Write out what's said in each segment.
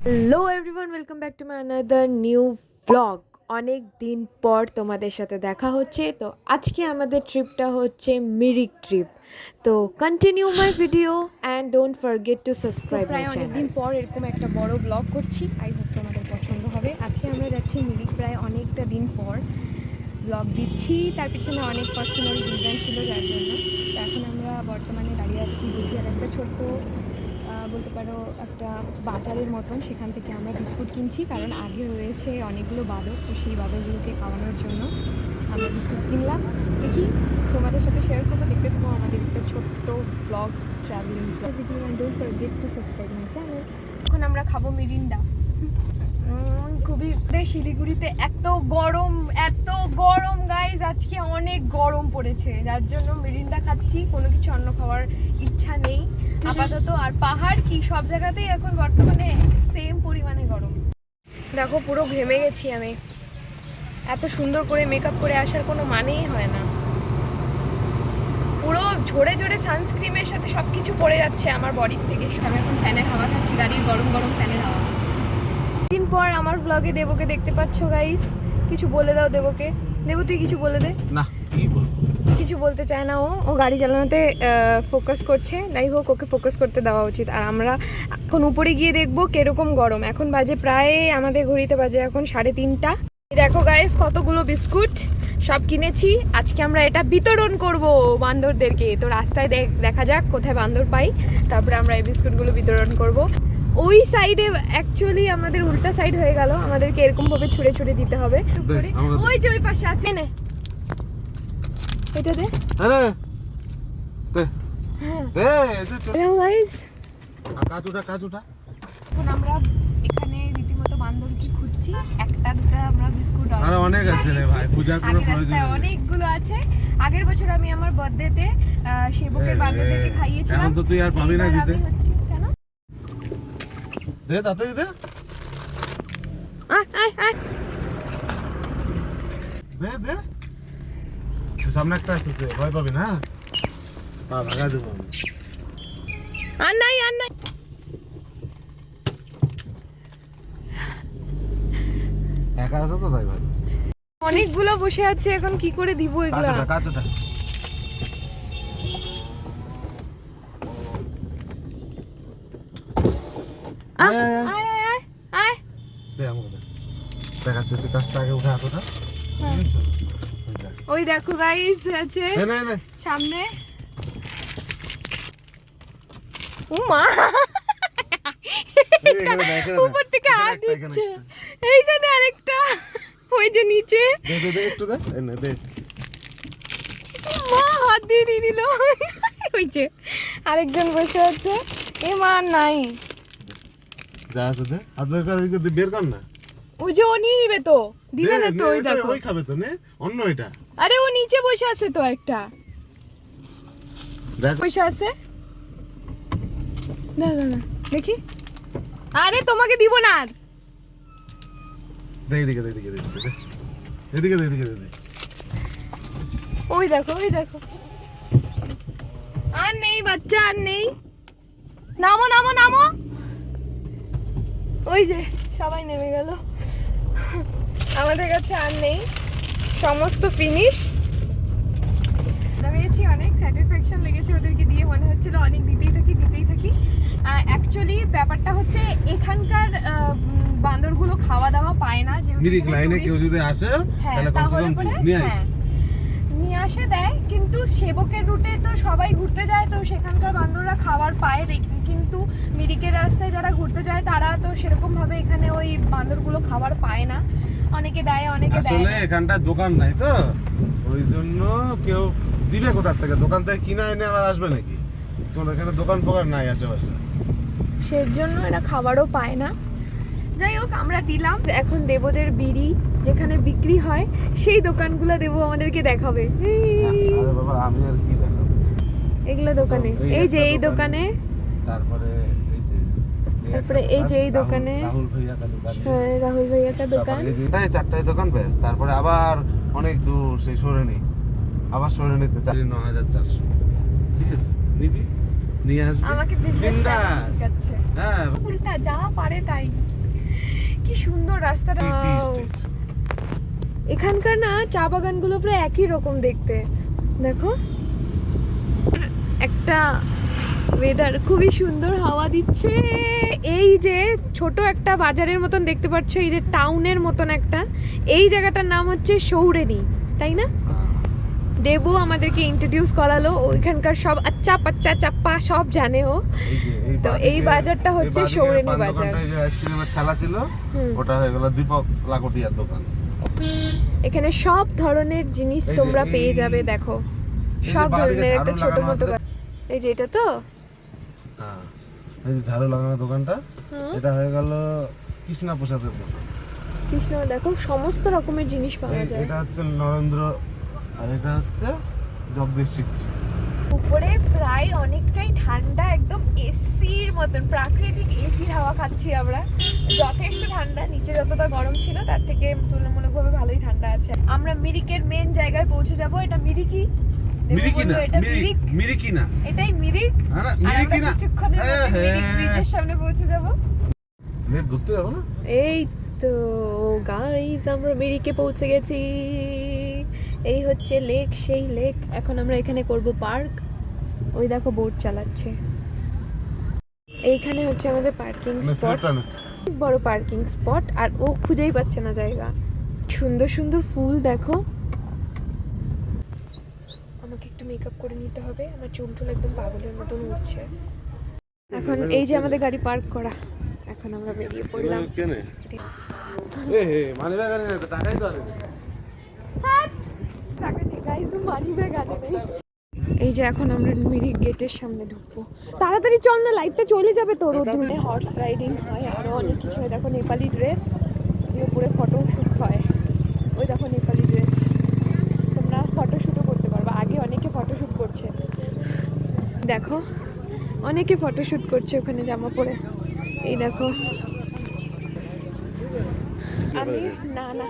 Hello everyone, welcome back to my another new vlog. অনেক দিন পর তোমাদের সাথে দেখা হচ্ছে। তো আজকে আমাদের ট্রিপটা হচ্ছে মিরিক ট্রিপ। তো continue my video and don't forget to subscribe my channel. অনেকদিন পর এরকম একটা বড় ব্লগ করছি, আই হোপ তোমাদের পছন্দ হবে। আজকে আমরা যাচ্ছি মিরিক, প্রায় অনেকটা দিন পর ব্লগ দিচ্ছি। তার পিছনে অনেক পার্সোনাল রিজন ছিল যার জন্য। তো এখন আমরা বর্তমানে দাঁড়িয়ে আছি বুঝিয়ার একটা ছোট্ট বলতে পারো একটা বাজারের মতন। সেখান থেকে আমরা বিস্কুট কিনছি, কারণ আগে রয়েছে অনেকগুলো বাদর, তো সেই বাদরগুলোকে খাওয়ানোর জন্য আমরা বিস্কুট কিনলাম। দেখি তোমাদের সাথে শেয়ার করবো, দেখতে থাকবো আমাদের একটা ছোট্ট blog, travelling video. And don't forget to subscribe my channel. এখন আমরা খাবো মিরিন্ডা। খুবই শিলিগুড়িতে এত গরম গাইজ, আজকে অনেক গরম পড়েছে, যার জন্য মিরিন্ডা খাচ্ছি। কোনো কিছু অন্য খাওয়ার ইচ্ছা নেই আপাতত। আর পাহাড় কি সব জায়গাতেই এখন বর্তমানে সেম পরিমাণে গরম। দেখো পুরো ঘেমে গেছি আমি। এত সুন্দর করে মেকআপ করে আসার কোনো মানেই হয় না। পুরো ঝরে ঝরে সানস্ক্রিমের সাথে সব কিছু পড়ে যাচ্ছে আমার বডির থেকে। আমি এখন ফ্যানের হাওয়া খাচ্ছি, গাড়ির গরম গরম ফ্যানের হাওয়া। দিন পর আমার ব্লগে দেবকে দেখতে পাচ্ছ গাইস। কিছু বলে দাও দেবকে। দেব, তুই কিছু বলে দে না। কি বলবো? কিছু বলতে চায় না ও গাড়ি চালানোতে ফোকাস করছে। যাই হোক, ওকে ফোকাস করতে দেওয়া উচিত। আর আমরা এখন উপরে গিয়ে দেখবো কিরকম গরম। এখন বাজে প্রায়, আমাদের ঘড়িতে বাজে এখন 3:30। দেখো গাইস, কতগুলো বিস্কুট সব কিনেছি। আজকে আমরা এটা বিতরণ করব বান্দরদেরকে। তো রাস্তায় দেখা যাক কোথায় বান্দর পাই, তারপরে আমরা এই বিস্কুটগুলো বিতরণ করব। ওই সাইডে অ্যাকচুয়ালি আমাদের উল্টা সাইড হয়ে গেল, আমাদেরকে এরকম ভাবে ছুঁড়ে ছুঁড়ে দিতে হবে। ওই যে ওই পাশে আছে, নে এটা দে। আরে দে দে হ্যালো গাইস, কাজুটা এখন আমরা এখানে রীতিমতো বান্দরকে খুঁজছি। একটা দুটা আমরা বিস্কুট আরে অনেক আছে রে ভাই, পূজার কোনো প্রয়োজন নেই। অনেকগুলো আছে। আগের বছর আমি আমার বার্থডেতে সেবকের বান্দরদেরকে খাইয়েছিলাম। এখন তো তুই আর পাবি না দিতে। কেন দে তাড়াতাড়ি দে। দে দে, সামনে একটা আসছে, ভয় পাবি না। পা ভাগা দেবো। আর নাই একা আছে তো তাই ভাই। অনেকগুলো বসে আছে, এখন কি করে দিব এগুলা? কাজটা আয় দে আমাকে দে। দেখাচ্ছে তুই কাজটা আগে উঠে হাতটা। ওই দেখো গাইস আছে নে সামনে। উমা উপর থেকে হাত দিচ্ছে। এইখানে আরেকটা, ওই যে নিচে। দে একটু দে। এনে দে। মা হাত দিয়ে দিল। ওই যে আরেকজন বসে আছে। এ মা নাই। যা আছে দে। আপনার কাছে বের কর না। ওই যে ও নিয়ে নিবে তো, দিবে না তো। ওই দেখো, ওই খাবে তো নে, অন্য এটা। আরে ও নিচে বসে আছে তো একটা, দেখ বসে আছে। না দেখি। আরে তোমাকে দিব না আর। দে এদিকে দিচ্ছে দে। এদিকে দে। ওই দেখো আর নেই বাচ্চা, আর নেই। নামো। ওই যে সবাই নেমে গেল। আমাদের কাছে আর নেই, সমস্ত ফিনিশ। পেয়েছি, অনেক স্যাটিসফ্যাকশন লেগেছে ওদেরকে দিয়ে। মনে হচ্ছিল অনেক দিতেই থাকি। অ্যাকচুয়ালি ব্যাপারটা হচ্ছে এখানকার বান্দরগুলো খাওয়া দাওয়া পায় না। মিরিক লাইনে কেউ যদি আসে তাহলে কমসে কম নিয়ে আসে দেয়। কিন্তু সেবকের রুটে তো সবাই ঘুরতে যায়, তো সেখানকার বান্দররা খাবার পায়। কিন্তু মিরিকের রাস্তায় যারা ঘুরতে যায় তারা তো সেরকম ভাবে এখানে ওই বান্দরগুলো খাবার পায় না। অনেকে দেয়, অনেকে দেয় আসলে না। এখানটা দোকান নাই তো, ওই জন্য কেউ দিবে কোথা থেকে? দোকান থেকে কিনা এনে আবার আসবে নাকি? কোনো এখানে দোকান ফোকান নাই আশেপাশে, সেজন্য এরা খাবারও পায় না। যাই হোক, আমরা দিলাম। এখন দেবদের বিড়ি যেখানে বিক্রি হয় সেই দোকানগুলো দেব আমাদেরকে দেখাবে। আরে বাবা, আমি আর কি দেখাবো এগুলো দোকানে, এই যে এই দোকানে, তারপরে এই যে এই দোকানে রাহুল ভাইয়া কা দোকান। হ্যাঁ, রাহুল ভাইয়া কা দোকান। এই যে চারটায় দোকান বেশ। তারপরে আবার অনেক দূর সেই সরেনি, আবার সরেনিতে 9,400। ঠিক আছে, নিবি, নিয়ে আসবি। আমাকে বিজনেস শেখাচ্ছে। হ্যাঁ, উল্টা যা পারে তাই। রাস্তাটা। টি স্টেট। এখানকার না চা বাগানগুলো প্রায় একই রকম দেখতে, দেখো একটা ওয়েদার খুবই সুন্দর, হাওয়া দিচ্ছে। এই যে ছোট একটা বাজারের মতন দেখতে পাচ্ছ, এই যে টাউনের মতন একটা, এই জায়গাটার নাম হচ্ছে সৌরেনি, তাই না? দেবু আমাদেরকে ইন্ট্রোডিউস করালো, ওইখানকার সব আচ্চা পাচ্চা চাপ্পা সব জানে ও। তো এই বাজারটা হচ্ছে সৌরেনি বাজার। এই যে আইসক্রিমের ঠেলা ছিল, হুম। ওটা হয়ে গেল দীপক লাকটিয়ার দোকান। এখানে সব ধরনের জিনিস এই যে তোমরা এই- পেয়ে যাবে, দেখো যে সব বাঁদিকে ধরনের একটা ঝাড়ু ছোট লাগানো মতো আছে। এই যে এটা তো হ্যাঁ, এই যে ঝাড়ু লাগানো দোকানটা, হ্যাঁ, এটা হয়ে গেল কৃষ্ণা প্রসাদের দোকান। কৃষ্ণ, দেখো সমস্ত রকমের জিনিস পাওয়া যায়। এটা হচ্ছে নরেন্দ্র, আর এটা হচ্ছে জগদীশ শিখছে। উপরে প্রায় অনেকটাই ঠান্ডা, একদম এসির মতন প্রাকৃতিক এসির হাওয়া খাচ্ছি আমরা। যথেষ্ট ঠান্ডা, নিচে যতটা গরম ছিল তার থেকে তুলনামূলকভাবে ভালোই ঠান্ডা আছে। আমরা মিরিকের মেন জায়গায় পৌঁছে যাব। এটা মিরিকি, দেবু মিরিকি না, বললো এটা মিরিক, মিরিকি না, এটাই মিরিক। না আর মিরিকি আমরা না। কিছুক্ষণের হ্যাঁ, মধ্যে মিরিক হ্যাঁ। ব্রিজের সামনে পৌঁছে যাব। লেক ঘুরতে যাবো না? এই তো গাইজ, আমরা মিরিকে পৌঁছে গেছি। এই হচ্ছে লেক, সেই লেক। এখন আমরা এখানে করব পার্ক। ওই দেখো বোট চালাচ্ছে। এইখানে হচ্ছে আমাদের পার্কিং না, স্পট, সেটা না। বড় পার্কিং স্পট। আর ও খুঁজেই পাচ্ছে না জায়গা। সুন্দর সুন্দর ফুল দেখো। আমাকে একটু মেকআপ করে নিতে হবে, আমার চুল টুল একদম পাগলের মতন উঠছে। এখন এই যে আমাদের গাড়ি পার্ক করা, এখন আমরা বেরিয়ে পড়লাম। কেনে এ হে মানে ব্যাগ আনে না, টাকাই তো আনে না। টাকা নেই গাইস, মানি ব্যাগ আনে নেই। এই যে এখন আমরা মিরিক গেটের সামনে ঢুকবো। তাড়াতাড়ি চল না, লাইটটা চলে যাবে তো। রোদ্দুরে হর্স রাইডিং হয়, আরো অনেক কিছু হয়। দেখো নেপালি ড্রেস, এর উপরে ফটো শুট হয়। ওই দেখো নেপালি ড্রেস, তোমরা ফটো শুটও করতে পারবে। আগে অনেকে ফটো শুট করছে, দেখো অনেকে ফটো শুট করছে ওখানে জামা পরে। এই দেখো, আমি না না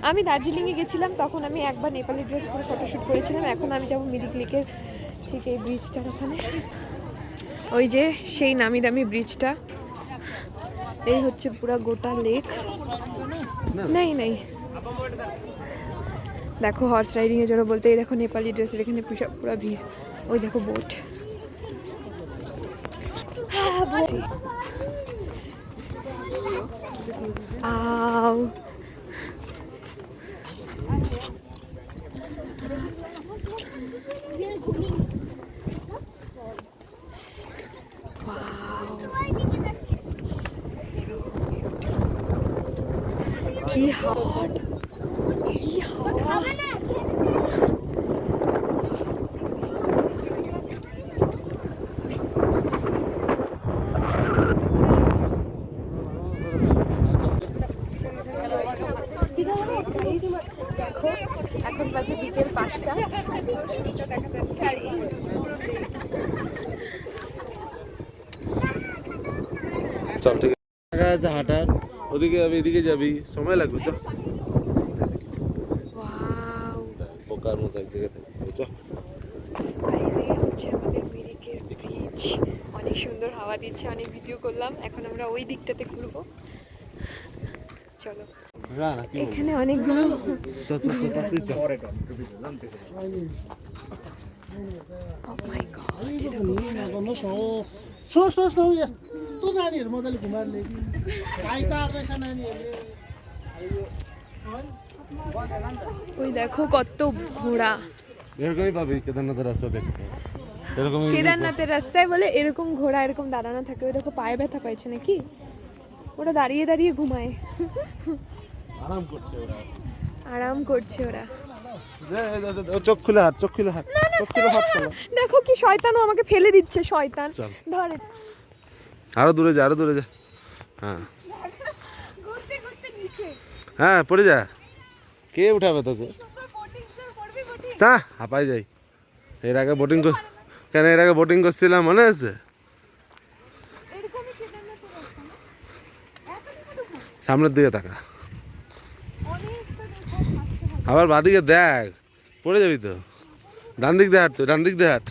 আমি দার্জিলিংয়ে গেছিলাম, তখন আমি একবার নেপালি ড্রেস পরে ফটোশ্যুট করেছিলাম। এখন আমি যাবো মিরিক লেকের ঠিক এই ব্রিজটার ওখানে, ওই যে সেই নামি দামি ব্রিজটা। এই হচ্ছে পুরো গোটা লেক। নেই নেই, দেখো হর্স রাইডিংয়ে জন্য বলতে এই দেখো নেপালি ড্রেসের এখানে পুরো ভিড়। ওই দেখো বোট। আও, কি হট, কি হাওয়া। দেখো এখন বাজে বিকেল 5টা। দেখা যাচ্ছে আর এই হচ্ছে পুরো লেক। চল ঠিক আছে, হাঁটার ওদিকে যাবি, এদিকে যাবি, সময় লাগবে। চল ওয়াও, পোকার মতো একদিকে থাকবে। চল গাইস এই হচ্ছে আমাদের মিরিকের ব্রিজ। অনেক সুন্দর হাওয়া দিচ্ছে, অনেক ভিডিও করলাম। এখন আমরা ওই দিকটাতে ঘুরবো, চলো। এখানে অনেকগুলো চল চল চল তাড়াতাড়ি চল। ও মাই গড, यस्तो नानीहरू मजाले घुमाएर ल्यायो भाइ काट्दैछ नानीहरूले। ওই দেখো কত ঘোড়া। এরকমই পাবি কেদারনাথের রাস্তা দেখতে, এরকমই কেদারনাথের রাস্তায় বলে এরকম ঘোড়া এরকম দাঁড়ানো থাকে। ওই দেখো পায়ে ব্যথা পাইছে নাকি, ওরা দাঁড়িয়ে দাঁড়িয়ে ঘুমায়, আরাম করছে ওরা। আরাম করছে ওরা। ও চোখ খুলে হাঁট, চোখ খুলে হাঁট, চোখ খুলে হাঁট শালা। দেখো কি শয়তান, ও আমাকে ফেলে দিচ্ছে শয়তান। চল ধরে আরো দূরে যা, আরো দূরে যা। হ্যাঁ ঘুরতে ঘুরতে নিচে। হ্যাঁ পড়ে যা, কে উঠাবে তোকে? চা হাঁপাই যাই। এর আগে বোটিং কেন, এর আগে বোটিং করছিলাম মনে আছে? সামনের দিকে তাকা, আবার বাদিকে দেখ, পড়ে যাবি তো। ডান দিক দিয়ে হাঁট, তো ডান দিক দিয়ে হাঁট।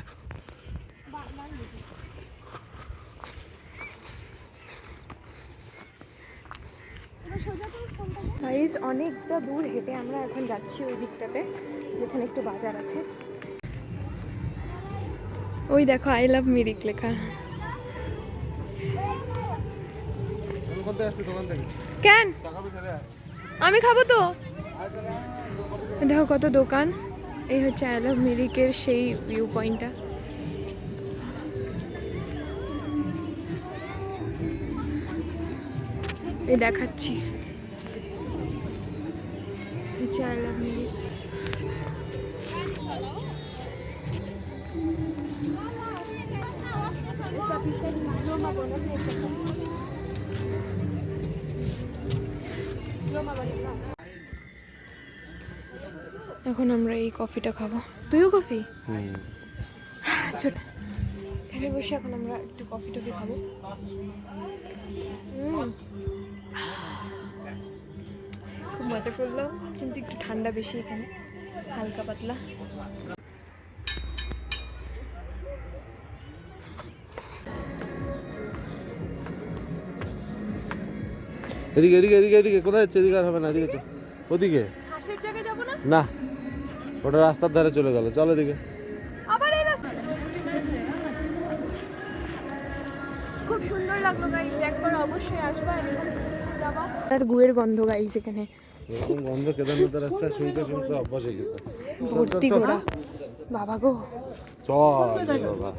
গাইস অনেকটা দূর হেঁটে আমরা এখন যাচ্ছি ওই দিকটাতে যেখানে একটু বাজার আছে। ওই দেখো আই লাভ মিরিক লেখা। কেন আমি খাবো তো। দেখো কত দোকান। এই হচ্ছে আই লাভ মিরিকের সেই ভিউ পয়েন্টটা। এই দেখাচ্ছি হচ্ছে আই লাভ মিরিক। এখন আমরা এই কফিটা খাবো। তুইও কফি? ছোট এখানে বসে এখন আমরা একটু কফি টফি খাবো। খুব মজা করলাম, কিন্তু একটু ঠান্ডা বেশি এখানে, হালকা পাতলা। এদিকে এদিকে এদিকে এদিকে কোথায় যাচ্ছে? এদিকে আর হবে না, এদিকে চল। ওদিকে হাঁসের জায়গায় যাবো না? না, ওটা রাস্তার ধারে চলে গেল। চল এদিকে। আবার এই রাস্তা। খুব সুন্দর লাগলো গাইস, একবার অবশ্যই আসবা। আর গুয়ের গন্ধ গাইস এখানে এরকম গন্ধ কেদারনাথের রাস্তায় শুনতে শুনতে অভ্যাস হয়ে গেছে। ভর্তি ঘোড়া। বাবা গো চল বাবা।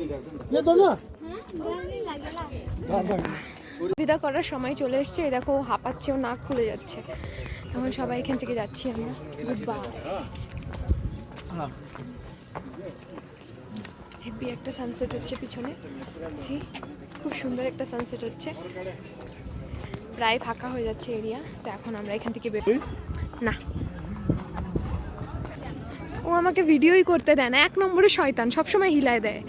ये दो ना বিদা করার সময় চলে এসছে। এই দেখো হাঁপাচ্ছে, ও নাক খুলে যাচ্ছে। এখন সবাই এখান থেকে যাচ্ছি আমরা। Good bye. হেভি একটা সানসেট হচ্ছে পিছনে। সি খুব সুন্দর একটা সানসেট হচ্ছে। প্রায় ফাঁকা হয়ে যাচ্ছে এরিয়া। তো এখন আমরা এখান থেকে বের না, ও আমাকে ভিডিওই করতে দেয় না। 1 নম্বরে শয়তান, সবসময় হিলায় দেয়।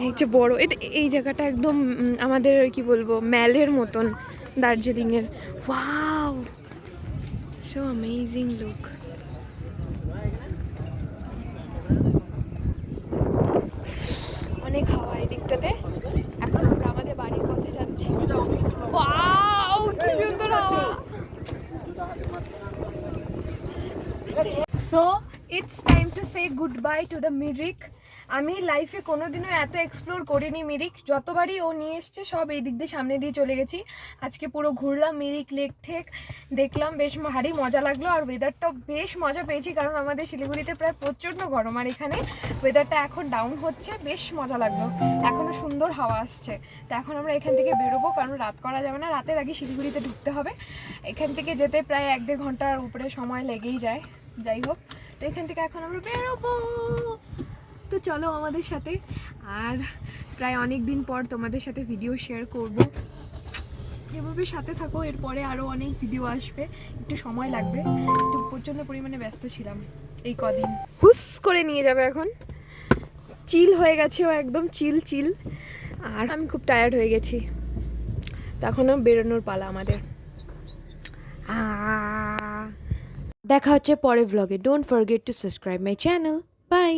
এই যে বড় এই জায়গাটা একদম আমাদের কি বলবো ম্যালের মতন, দার্জিলিংয়ের। Wow, so amazing look. অনেক হাওয়া এই দিকটাতে। এখন আমরা আমাদের বাড়ির পথে যাচ্ছি। ওয়াও, কি সুন্দর হাওয়া। So it's time to say good bye to the Mirik. আমি লাইফে কোনোদিনও এত এক্সপ্লোর করিনি মিরিক। যতবারই ও নিয়ে এসছে সব এই দিক দিয়ে সামনে দিয়ে চলে গেছি। আজকে পুরো ঘুরলাম, মিরিক লেক ঠেক দেখলাম, বেশ ভারী মজা লাগলো। আর ওয়েদারটাও বেশ মজা পেয়েছি, কারণ আমাদের শিলিগুড়িতে প্রায় প্রচণ্ড গরম, আর এখানে ওয়েদারটা এখন ডাউন হচ্ছে, বেশ মজা লাগলো। এখনও সুন্দর হাওয়া আসছে। তো এখন আমরা এখান থেকে বেরোবো, কারণ রাত করা যাবে না। রাতের আগে শিলিগুড়িতে ঢুকতে হবে। এখান থেকে যেতে প্রায় 1-1.5 ঘন্টার উপরে সময় লেগেই যায়। যাই হোক, তো এখান থেকে এখন আমরা বেরোবো। তো চলো আমাদের সাথে। আর প্রায় অনেক দিন পর তোমাদের সাথে ভিডিও শেয়ার করব। এভাবে সাথে থাকো, এরপরে আরও অনেক ভিডিও আসবে। একটু সময় লাগবে, একটু প্রচণ্ড পরিমাণে ব্যস্ত ছিলাম এই কদিন। হুস করে নিয়ে যাবে এখন। চিল হয়ে গেছে ও, একদম চিল চিল। আর আমি খুব টায়ার্ড হয়ে গেছি। তখনও বেরোনোর পালা আমাদের। দেখা হচ্ছে পরের ভ্লগে। Don't forget to subscribe my channel. By.